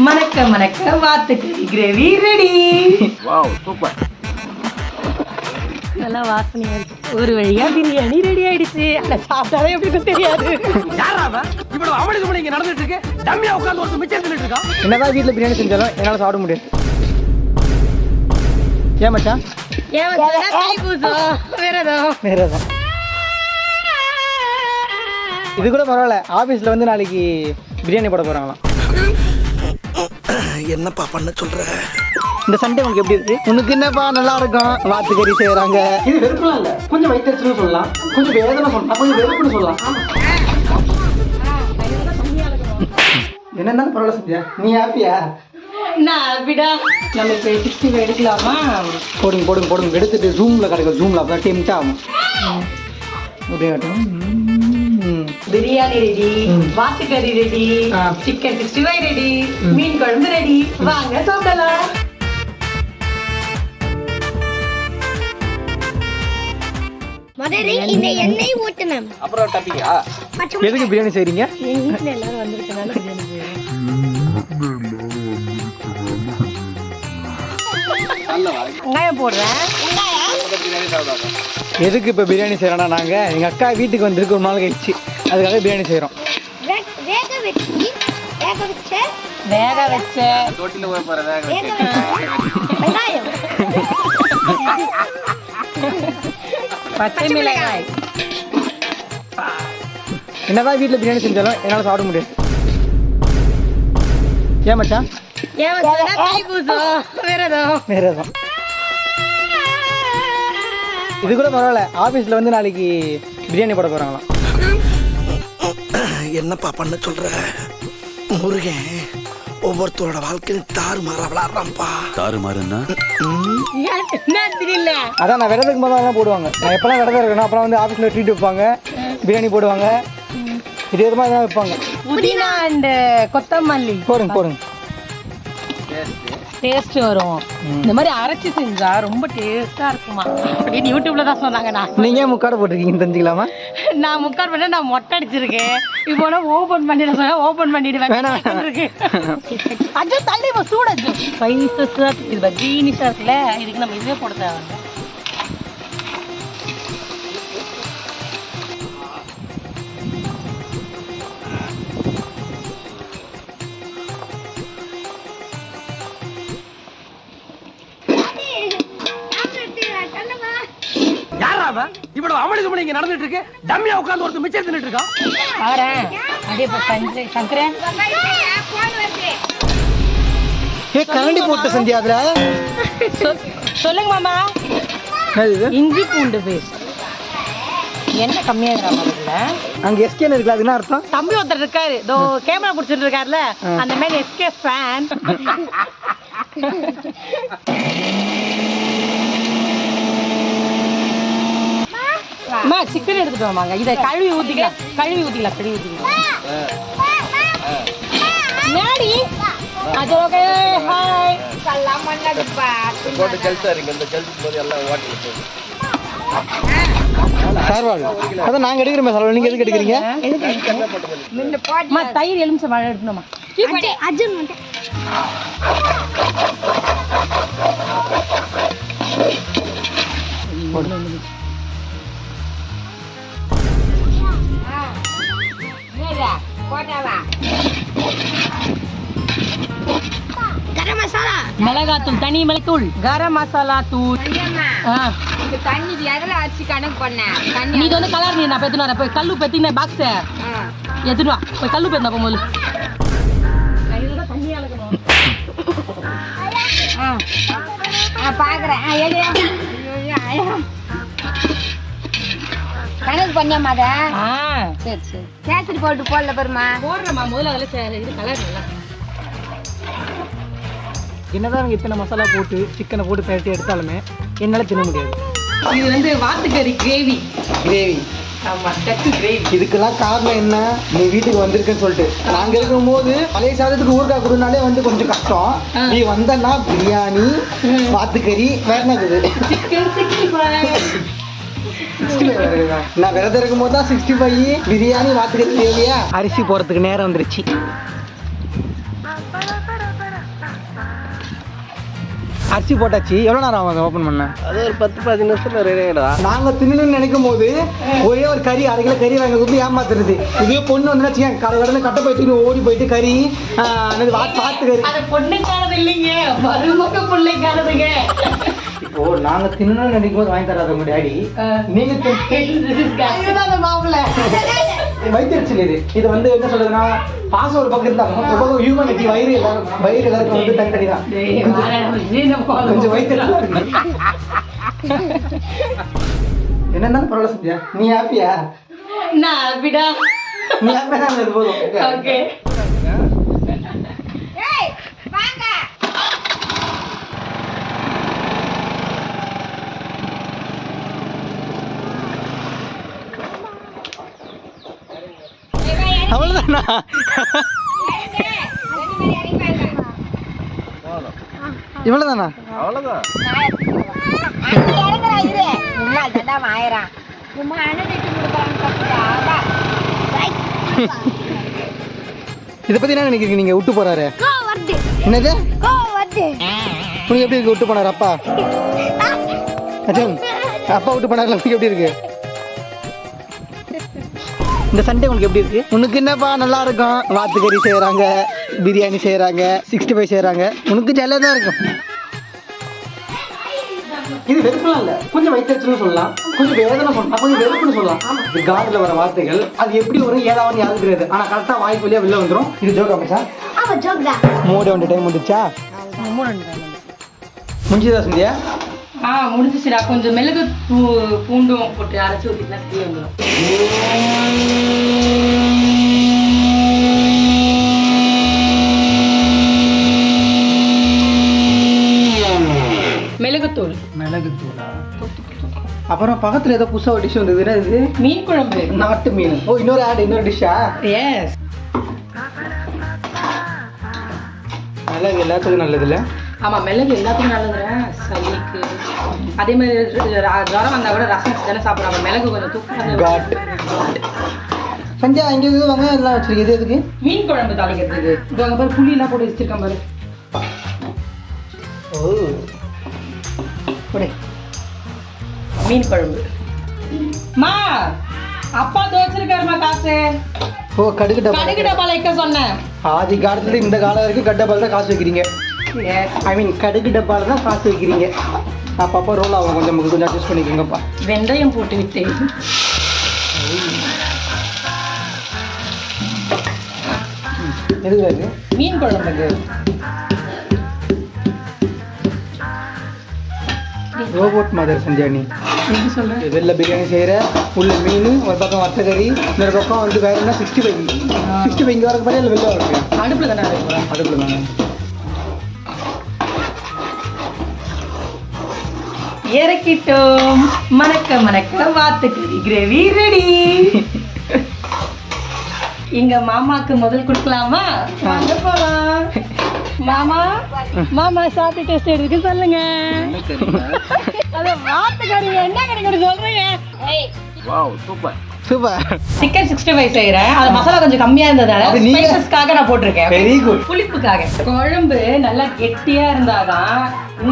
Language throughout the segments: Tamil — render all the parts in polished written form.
வணக்கம் வணக்கம், வாத்துக்கறி கிரேவி ரெடி. Wow super. நல்லா வாசனையா இருக்கு. ஒரு வழியா பிரியாணி ரெடி ஆயிடுச்சு. ஆனா சாப்பிட்டாலே எப்படின்னு தெரியாது. யாரா அவ? இவ்வளவு அவளுக்கு இங்க நடந்துட்டு இருக்கு. டம்மியா உட்கார்ந்து ஒரு மிச்சம் தின்னுட்டு இருக்கா. என்னதான் வீட்ல பிரியாணி செஞ்சாலும் என்னால சாப்பிட முடியாது. ஏன் மச்சான்? ஏன் மச்சான் தைப்பூசம் வேறதான். இது கூட பரவாயில்ல. ஆபீஸ்ல வந்து நாளைக்கு பிரியாணி போட போறாங்களாம். என்னப்பா பண்ண சொல்ற? இந்த சண்டே உனக்கு எப்படி இருக்கு? உனக்கு என்னப்பா நல்லா இருக்கும். வாத்துக்கறி செய்யறாங்க. இது வெறுப்புலாம் இல்ல, கொஞ்சம் வயிற்றுன்னு சொல்லலாம், கொஞ்சம் வேதனை சொல்லலாம், கொஞ்சம் வெறுப்புன்னு சொல்லலாம். என்னன்னா பரவாயில்ல சத்யா, நீ ஹாப்பியா? நான் விடா நம்ம இப்போ 65 எடுக்கலாமா? போடுங்க எடுத்துட்டு ஜூம்ல கிடைக்கும். ஜூம்ல அப்போ டெம்ட் ஆகும். அப்படியே பிரியாணி ரெடி, வாத்துக்கறி ரெடி, சிக்கன் 65 ரெடி, மீன் குழம்பு ரெடி. வாங்க சாப்பிடலாம். முதல்ல இந்த எண்ணெய் ஊத்தணும். அப்புறம் டப்பிங்கா? எதுக்கு பிரியாணி செய்றீங்க? எங்க வீட்டுல எல்லாரும் வந்திருக்கனால பிரியாணி செய்யறோம். வெங்காயம் போடுறேன். எதுக்கு இப்போ பிரியாணி செய்யறோம்னா, நாங்க எங்க அக்கா வீட்டுக்கு வந்திருக்கு ஒரு நாள் கழிச்சு, அதுக்காக பிரியாணி செய்யறோம். வேக வச்ச தொட்டில போய் போற வெங்காயம், பச்சை மிளகாய். என்னதான் வீட்ல பிரியாணி செஞ்சாலும் என்னால சாப்பிட முடியாது. ஏன் மச்சான்? ஏன் மச்சான் தைப்பூசம் வேறதான். இது கூட பரவாயில்ல. ஆபீஸ்ல வந்து நாளைக்கு பிரியாணி போட போறாங்களாம். என்னப்பா பண்ண சொல்ற? முருகன் ஒவ்வொருத்தரோட வாழ்க்கையும் தாறுமாறா விளாடுறான்ப்பா. தாறுமாறுன்னா என்ன தெரியல. அதான் நான் விரதத்துக்கு போது தான் போடுவாங்க. நான் எப்பெல்லாம் விரதம் இருக்கணும் அப்புறம் வந்து ஆபீஸ்ல ட்ரீட் வைப்பாங்க, பிரியாணி போடுவாங்க, இது விதமாக தான் வைப்பாங்க. புதினா அண்ட் கொத்தமல்லி போடுங்க. டேஸ்ட் வரும். இந்த மாதிரி அரைச்சி செஞ்சா ரொம்ப டேஸ்டா இருக்குமா அப்படின்னு யூடியூப்ல தான் சொன்னாங்க. நீங்க முக்காடு போட்டிருக்கீங்கன்னு தெரிஞ்சுக்கலாமா? நான் முக்காடு பண்ண நான் மொட்டை அடிச்சிருக்கேன். இப்போ ஓபன் பண்ணிட சொன்னா ஓபன் பண்ணிடுவேன். இருக்கு அஜோ தள்ளி சூடாச்சு ஸ்பைசஸா இது கிரீனிஷா இருக்குல்ல, இதுக்கு நம்ம இதுவே போட தேவை. யாரா அவ? இவ்வளவு அவளுக்கு இங்க நடந்துட்டு இருக்கு. டம்மியா உட்கார்ந்து ஒரு மிச்சம் தின்னுட்டு இருக்கா. பாரேன் அப்படியே சங்கரே கரண்டி போட்டு செஞ்சியா அதுல? சொல்லுங்க மாமா. இஞ்சி பூண்டு பேஸ்ட் என்ன கம்மியா இருக்கிற அங்க எஸ்கேன்னு இருக்குல்ல, அது என்ன அர்த்தம்? தம்பி ஒருத்தர் இருக்காரு, இதோ கேமரா பிடிச்சிட்டு இருக்காருல்ல, அந்த மாதிரி எஸ்கே ஃபேன். அம்மா சிக்கன் எடுத்துட்டு வாங்க. இதை கழுவி ஊத்திக்கலாம். மேடி அது ஓகே. ஹாய் சலாம் பண்ணடுப்பா. போட்டு ஜல்சா இருக்கு. இந்த ஜல்ஸ் போது எல்லாம் வாட்டி போடு. சார்வாள் அதான் நாங்க எடுக்கிறோம் சார். நீங்க எதுக்கு எடுக்கிறீங்க? அம்மா தயிர் எலுமிச்சை வாழை எடுக்கணுமா? அர்ஜுன் வந்து கரம் மசாலா, மிளகாத்தூள், தனி மிளகாத்தூள், கரம் மசாலா தூள். தண்ணி எதுல அரிசி கணக்கு பண்ண நீ வந்து கலர் நீ நான் பெத்துனா போய் கல்லு பெத்தின பாக்ஸ் எத்துனா போய் கல்லு பெத்தினா போகும்போது தண்ணி அலக்கணும். பாக்குறேன் கணக்கு பண்ணியாமா அத. சரி கேசரி போட்டு போடல பெருமா போடுறமா முதல்ல அதில் இது கலர் நல்லா. என்னதான் இத்தனை மசாலா போட்டு சிக்கனை போட்டு பேசி எடுத்தாலுமே என்னால தின்ன முடியாது. இது வந்து வாத்துக்கறி கிரேவி. ஆமா டக்கு கிரேவி. இதுக்கெல்லாம் காரணம் என்ன? நீ வீட்டுக்கு வந்திருக்குன்னு சொல்லிட்டு. நாங்க இருக்கும்போது பழைய சாதத்துக்கு ஊறுகாய் கொடுனாலே வந்து கொஞ்சம் கஷ்டம். நீ வந்தன்னா பிரியாணி, வாத்துக்கறி, வேற என்னது சிக்கன் 65. நான் விரதம் இருக்கும் போது தான் 65 பிரியாணி வாத்துக்கறி தேவையா? அரிசி போறதுக்கு நேரம் வந்துருச்சு. அரிசி போட்டாச்சு. எவ்வளோ நேரம் ஆகும் ஓப்பன் பண்ண? அது ஒரு 10-15 நிமிஷத்துல ரெடி ஆகிடும். நாங்கள் தின்னு நினைக்கும் போது ஒரே ஒரு கறி 1/2 கிலோ கறி வாங்க வந்து ஏமாத்துறது. இதே பொண்ணு வந்து வச்சுக்கேன் கடை கட்டை போயிட்டு ஓடி போயிட்டு கறி பார்த்து கறி. அது பொண்ணுக்கானது இல்லைங்க, மருமக பிள்ளைக்கானதுங்க. இப்போ நாங்கள் தின்னு நினைக்கும் போது வாங்கி தராத உங்க டேடி. நீங்க மாப்பிள்ள வைத்திருச்சு இது வந்து என்ன சொல்றதுன்னா பாசம் ஒரு பக்கம் இருந்தாங்க ஹியூமனிட்டி வயிறு எல்லாருக்கும் வந்து தனித்தனி தான். கொஞ்சம் வயிற்று என்னன்னா பரவாயில்ல செஞ்சியா? நீ ஹாப்பியா? நான் ஹாப்பிடா. நீ ஹாப்பியா தான் இது போதும். ஓகே அவ்வளோதானா? இவ்வளோதானா? அவ்வளவுதான். இதை பத்தி என்ன நினைக்கிறீங்க நீங்க? விட்டு போறாரு என்னது? உனக்கு எப்படி இருக்கு? விட்டு போனாரு அப்பா? அப்பா விட்டு போனார்ல, உனக்கு எப்படி இருக்கு? இந்த சண்டே உனக்கு எப்படி இருக்கு? உனக்கு என்னப்பா நல்லா இருக்கும். வாத்துக்கறி செய்யறாங்க, பிரியாணி செய்யறாங்க, 65 செய்யறாங்க. உனக்கு ஜாலியாக தான் இருக்கும். இது வெறுப்புலாம் இல்லை, கொஞ்சம் வைத்தறிச்சல்னு சொல்லலாம், கொஞ்சம் வேதனை சொல்லலாம், கொஞ்சம் வெறுப்புன்னு சொல்லலாம். இது காதில் வர வார்த்தைகள் அது எப்படி வரும் ஏதாவது யாரும் தெரியாது. ஆனால் கரெக்டாக வாய்ப்பு வழியாக வெளில வந்துடும். இது ஜோக் அமைச்சா மூட வேண்டிய டைம் வந்துச்சா? முடிஞ்சுதா சந்தியா? முடிஞ்சிச்சுடா. கொஞ்சம் மிளகு பூண்டும் போட்டு அரைச்சி ஊற்றினா சரி வந்துடும். மிளகுத்தூள். மிளகுத்தூளா? அப்புறம் பக்கத்தில் ஏதோ புதுசாக ஒரு டிஷ் வந்ததுன்னா இது மீன் குழம்பு, நாட்டு மீன். ஓ, இன்னொரு ஆட், இன்னொரு டிஷ்ஷா? எஸ். மிளகு எல்லாத்துக்கும் நல்லது இல்லை? ஆமாம், மிளகு எல்லாத்துக்கும் நல்லதுங்க. சளிக்கு அதே மாதிரி ஜுரம் வந்தால் கூட ரசம் தானே சாப்பிட்றாங்க. மிளகு கொஞ்சம் தூக்கம். சஞ்சா இங்கே எதுவும் வெங்காயம் எல்லாம் வச்சிருக்கு எதுக்கு? மீன் குழம்பு தாளிக்கிறதுக்கு. இது அங்கே பாரு புளியெல்லாம் போட்டு வச்சிருக்கேன் பாரு. ஓ மீன் குழம்பு. மா அப்பா தோச்சிருக்காருமா காசு. ஓ, கடுகு டப்பால வைக்க சொன்னேன். ஆதி காலத்துல இந்த காலம் வரைக்கும் கட்டப்பால் தான் காசு வைக்கிறீங்க. ஐ மீன் கடுகு டப்பால தான் காசு வைக்கிறீங்க. அப்பப்போ ரோல் ஆகும், கொஞ்சம் அட்ஜஸ்ட் பண்ணிக்கோங்கப்பா. வெந்தயம் போட்டு விட்டேன். எதுக்கு அது? மீன் குழம்புக்கு. ரோபோட் மதர் சந்தியா நீ எப்படி சொல்ற? வெளில பிரியாணி செய்கிற, உள்ள மீன் ஒரு பக்கம் வத்தக்கறி, இன்னொரு பக்கம் வந்து வேற என்ன 65 இங்கே வரக்கு பாரு. இல்லை வெளில வரக்கு அடுப்பில் தானே இருக்கும். அடுப்பில் தானே. இறக்கிட்டோம். மணக்க வாத்துக்கறி கிரேவி ரெடி. எங்க மாமாக்கு முதல் கொடுக்கலாமா? வாங்க போலாம். மாமா சாப்பிட்டு டேஸ்ட் எடுத்து சொல்லுங்க. அது வாத்துக்கறி என்ன கிடைக்கும் சொல்றீங்க? Wow, super super. சிக்கன் 65 செய்யறேன். அது மசாலா கொஞ்சம் கம்மியா இருந்ததால ஸ்பைசஸ்க்காக நான் போட்டிருக்கேன். Very good. புளிப்புக்காக. குழம்பு நல்லா கெட்டியா இருந்தாதான்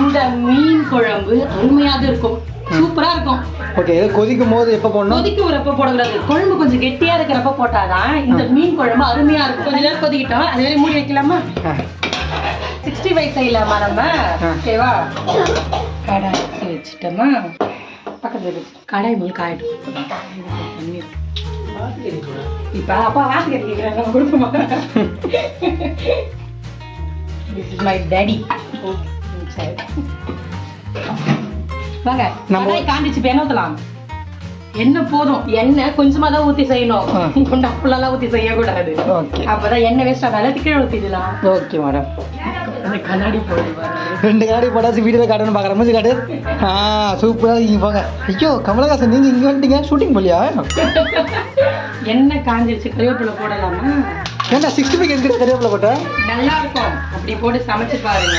இந்த மீன் குழம்பு அருமையாக இருக்கும். சூப்பரா இருக்கும். ஓகே, கொதிக்கும் போது எப்போ போடணும்? கொதிக்கிறப்ப போடக்கூடாது. குழம்பு கொஞ்சம் கெட்டியா இருக்கிறப்ப போட்டாதான் இந்த மீன் குழம்பு அருமையா இருக்கும். கொஞ்ச நேரம் கொதிக்கிட்டோம். அதே மாதிரி மூடி வைக்கலாமா? 65 செய்யலாமா நம்ம? ஓகேவா? கடாய் வச்சுட்டோமா? பக்கத்துல வச்சு கடாய் முழு காயிடும். இப்ப அப்பா வாசகரி கேட்கிறேன், நம்ம கொடுக்குமா? This is my daddy. வாங்க, கடாய் காண்டிச்சு. இப்ப என்ன ஊத்தலாம்? எண்ணெய் போதும். எண்ணெய் கொஞ்சமா தான் ஊத்தி செய்யணும். கொண்டா ஃபுல்லாலாம் ஊத்தி செய்யக்கூடாது. அப்பதான் எண்ணெய் வேஸ்ட் ஆகாது. கீழே ஊத்திடலாம். Okay madam. கண்ணாடி போடு. 2 கண்ணாடி போட்டாச்சு. வீடியோவில் காட்டணும் பார்க்குற மாதிரி காட்டு. சூப்பராக இங்கே போங்க. ஐயோ கமலஹாசன், நீங்கள் இங்கே வந்துட்டீங்க ஷூட்டிங் போலியா? எண்ணெய் காஞ்சிருச்சு. கருவேப்பிலை போடலாமா? ஏன்டா 65 எதுக்கு கருவேப்பிலை போட்டேன்? நல்லா இருக்கும். அப்படி போட்டு சமைச்சு பாருங்க.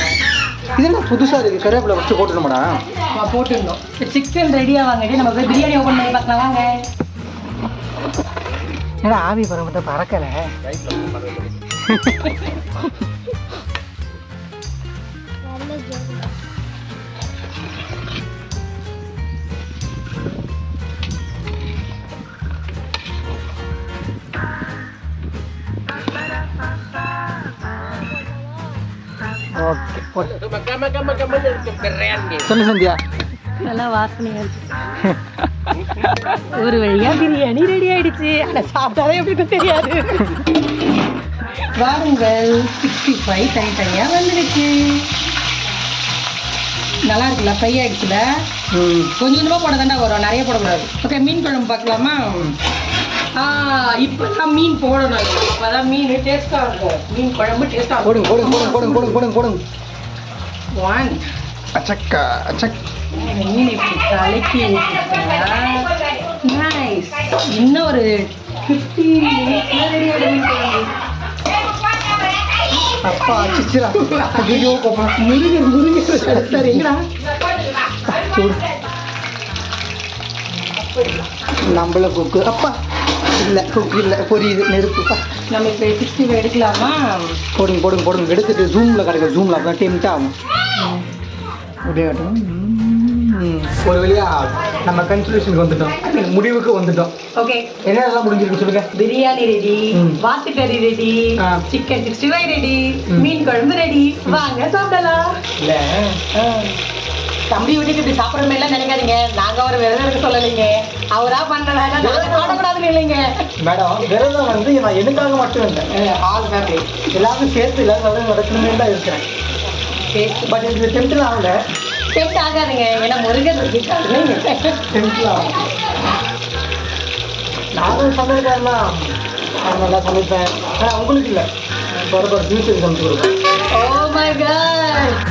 இது என்ன புதுசாக இருக்குது? கருவேப்பிலை ஃபஸ்ட்டு போட்டுணுமாடா? போட்டுருந்தோம். சிக்கன் ரெடியாக வாங்கிட்டு நம்ம போய் பிரியாணி ஓப்பன் பண்ணி பார்க்கலாம். வாங்க. ஏன்னா ஆவி பரமத்தை பறக்கலை. ஓகே சொல்லு சந்தியா. நல்லா வாசனையா இருக்கு. ஒரு வழியா பிரியாணி ரெடி ஆயிடுச்சு. ஆனா சாப்பிட்டாலே எப்படி தெரியாது. வாருங்கள், 65 தனித்தனியா வந்துடுச்சு. நல்லா இருக்குல்ல, ஃப்ரை ஆயிடுச்சுல. கொஞ்சம் கொஞ்சமா போட தாண்டா வரும், நிறைய போடக்கூடாது. ஓகே, மீன் குழம்பு பார்க்கலாமா? இப்பதான் மீன் போடணும். இப்பதான் மீன் டேஸ்டா இருக்கும். மீன் குழம்பு டேஸ்டா போடுங்க போடுங்க போடுங்க போடுங்க போடுங்க போடுங்க போடுங்க. ஒன் அச்சக்கா அச்சக். மீன் இப்படி கலக்கி நைஸ். இன்னும் ஒரு 15 minutes ரெடி ஆயிடும். அப்பா அச்சிச்சிரா. ஐயோ பாப்பா. முருகர் சரி எங்கடா நம்மள குக்கு. அப்பா இல்லை குக்கு இல்லை, பொரியுது நெருப்பு. நம்ம இப்போ 65 எடுக்கலாமா? போடுங்க போடுங்க போடுங்க. எடுத்துட்டு ஜூமில் கிடைக்கும். ஜூமில் அப்போ டெம்ட் ஆகும். அப்படியே காட்டுங்க. ஒரு வழியா நம்ம கன்க்ளூஷனுக்கு வந்துட்டோம், முடிவுக்கு வந்துட்டோம். ஓகே, என்னெல்லாம் முடிஞ்சிருக்கு சொல்லுங்க. பிரியாணி ரெடி, வாத்துக்கறி ரெடி, சிக்கன் 65 ரெடி, மீன் குழம்பு ரெடி. வாங்க சாப்பிடலாம். இல்லை தம்பி வீட்டுக்கு இப்படி சாப்பிட்ற மாதிரிலாம் நினைக்காதீங்க. நாங்க அவரை விரதம் எடுக்க சொல்லலைங்க. அவரா பண்றதால சாப்பிடக்கூடாதுன்னு இல்லைங்க மேடம். விரதம் வந்து நான் எனக்காக மட்டும் இல்லை, ஆல் ஃபேமிலி எல்லாருக்கும் சேர்த்து எல்லாரும் நடக்கணுமே தான் இருக்கிறேன். பட் இது டெம்ப்டில் ஆகல. டெம்ப்ட் ஆகாதுங்க, ஏன்னா முருகன் இருக்காங்க. டெம்ப்டில் ஆகும். நானும் சமையல்காரனா, நான் நல்லா சமைப்பேன். ஆனால் உங்களுக்கு இல்லை, ஃபியூச்சருக்கு சமைச்சு கொடுப்பேன். Oh my God.